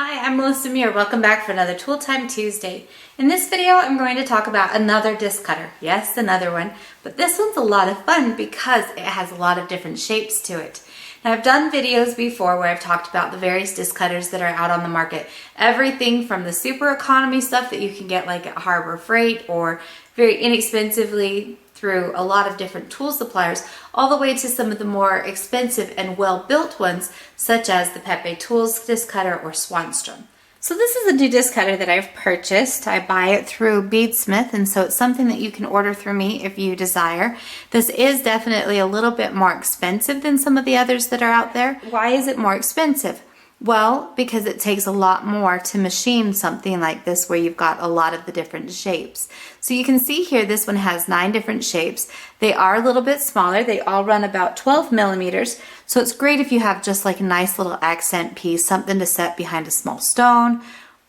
Hi, I'm Melissa Muir. Welcome back for another Tool Time Tuesday. In this video, I'm going to talk about another disc cutter. Yes, another one, but this one's a lot of fun because it has a lot of different shapes to it. Now, I've done videos before where I've talked about the various disc cutters that are out on the market. Everything from the super economy stuff that you can get like at Harbor Freight or very inexpensively through a lot of different tool suppliers, all the way to some of the more expensive and well-built ones, such as the Pepe Tools disc cutter or Swanstrom. So this is a new disc cutter that I've purchased. I buy it through Beadsmith, and so it's something that you can order through me if you desire. This is definitely a little bit more expensive than some of the others that are out there. Why is it more expensive? Well, because it takes a lot more to machine something like this where you've got a lot of the different shapes. So you can see here this one has 9 different shapes. They are a little bit smaller. They all run about 12 millimeters. So it's great if you have just like a nice little accent piece, something to set behind a small stone,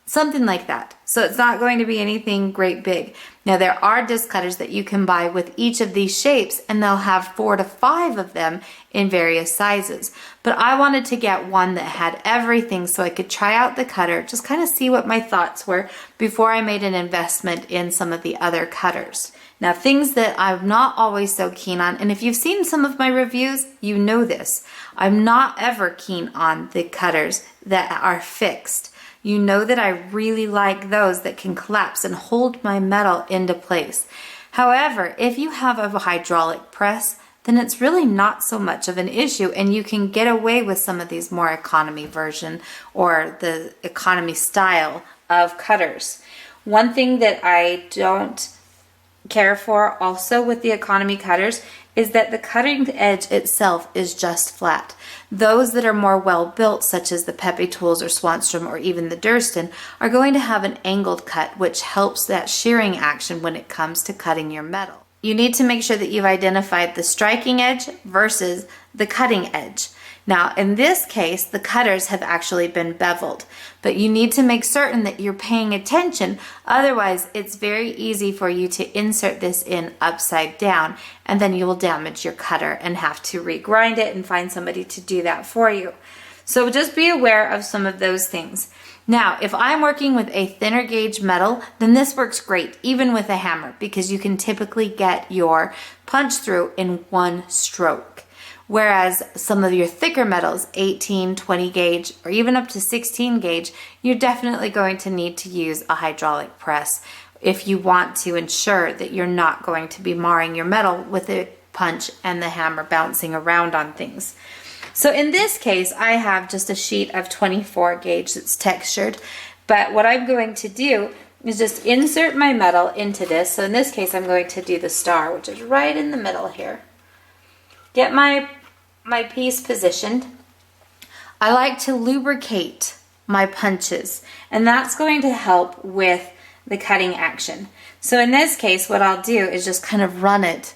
something like that. So it's not going to be anything great big. Now there are disc cutters that you can buy with each of these shapes, and they'll have 4 to 5 of them in various sizes. But I wanted to get one that had everything so I could try out the cutter, just kind of see what my thoughts were before I made an investment in some of the other cutters. Now, things that I'm not always so keen on, and if you've seen some of my reviews, you know this. I'm not ever keen on the cutters that are fixed. You know that I really like those that can collapse and hold my metal into place. However, if you have a hydraulic press, then it's really not so much of an issue, and you can get away with some of these more economy version or the economy style of cutters. One thing that I don't care for also with the economy cutters is that the cutting edge itself is just flat. Those that are more well built, such as the Pepe Tools or Swanstrom or even the Durston, are going to have an angled cut, which helps that shearing action when it comes to cutting your metal. You need to make sure that you've identified the striking edge versus the cutting edge. Now, in this case, the cutters have actually been beveled, but you need to make certain that you're paying attention. Otherwise, it's very easy for you to insert this in upside down, and then you will damage your cutter and have to regrind it and find somebody to do that for you. So just be aware of some of those things. Now, if I'm working with a thinner gauge metal, then this works great, even with a hammer, because you can typically get your punch through in one stroke. Whereas some of your thicker metals, 18, 20 gauge, or even up to 16 gauge, you're definitely going to need to use a hydraulic press if you want to ensure that you're not going to be marring your metal with the punch and the hammer bouncing around on things. So in this case, I have just a sheet of 24 gauge that's textured, but what I'm going to do is just insert my metal into this. So in this case, I'm going to do the star, which is right in the middle here. Get my piece positioned. I like to lubricate my punches, and that's going to help with the cutting action. So in this case, what I'll do is just kind of run it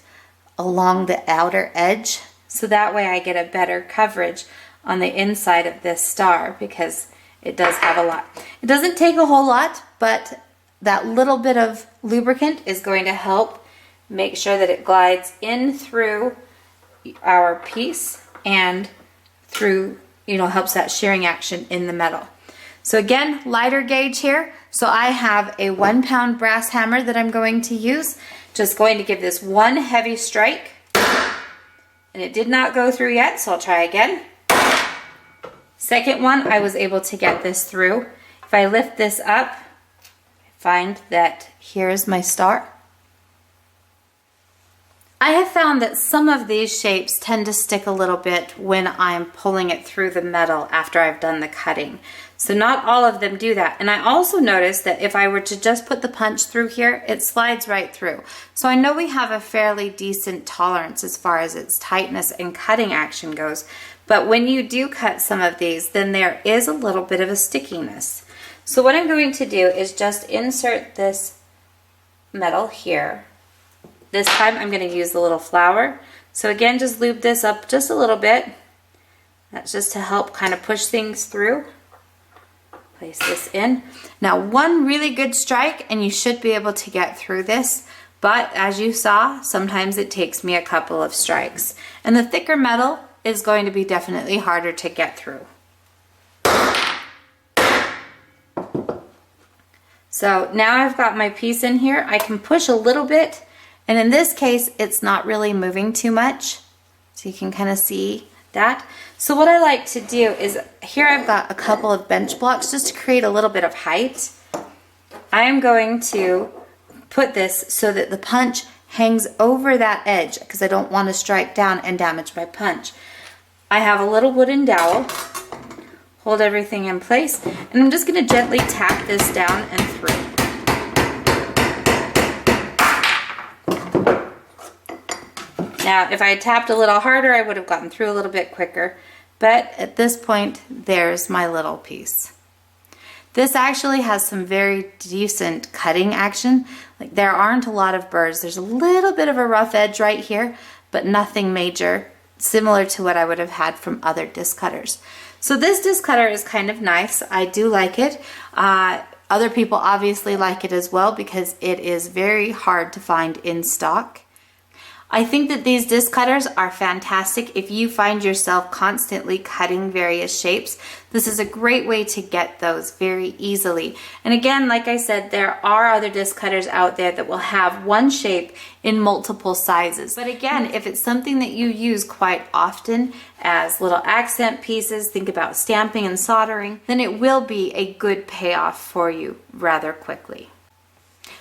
along the outer edge, so that way I get a better coverage on the inside of this star, because it does have a lot. It doesn't take a whole lot, but that little bit of lubricant is going to help make sure that it glides in through our piece and through, helps that shearing action in the metal. So again, lighter gauge here. So I have a 1 pound brass hammer that I'm going to use. Just going to give this one heavy strike. And it did not go through yet, so I'll try again. Second one, I was able to get this through. If I lift this up, find that here is my star. I have found that some of these shapes tend to stick a little bit when I'm pulling it through the metal after I've done the cutting. So not all of them do that. And I also noticed that if I were to just put the punch through here, it slides right through. So I know we have a fairly decent tolerance as far as its tightness and cutting action goes. But when you do cut some of these, then there is a little bit of a stickiness. So what I'm going to do is just insert this metal here. This time I'm going to use the little flower. So again, just lube this up just a little bit. That's just to help kind of push things through. Place this in. Now, one really good strike and you should be able to get through this. But as you saw, sometimes it takes me a couple of strikes. And the thicker metal is going to be definitely harder to get through. So now I've got my piece in here. I can push a little bit, and in this case, it's not really moving too much. So you can kind of see that. So what I like to do is, here I've got a couple of bench blocks just to create a little bit of height. I am going to put this so that the punch hangs over that edge because I don't want to strike down and damage my punch. I have a little wooden dowel, hold everything in place, and I'm just going to gently tap this down and through. Now, if I had tapped a little harder, I would have gotten through a little bit quicker, but at this point, there's my little piece. This actually has some very decent cutting action. Like, there aren't a lot of burrs. There's a little bit of a rough edge right here, but nothing major, similar to what I would have had from other disc cutters. So this disc cutter is kind of nice. I do like it. Other people obviously like it as well because it is very hard to find in stock. I think that these disc cutters are fantastic if you find yourself constantly cutting various shapes. This is a great way to get those very easily. And again, like I said, there are other disc cutters out there that will have one shape in multiple sizes. But again, if it's something that you use quite often as little accent pieces, think about stamping and soldering, then it will be a good payoff for you rather quickly.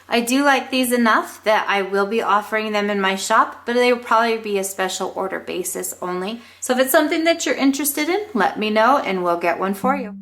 I do like these enough that I will be offering them in my shop, but they will probably be a special order basis only. So if it's something that you're interested in, let me know and we'll get one for you.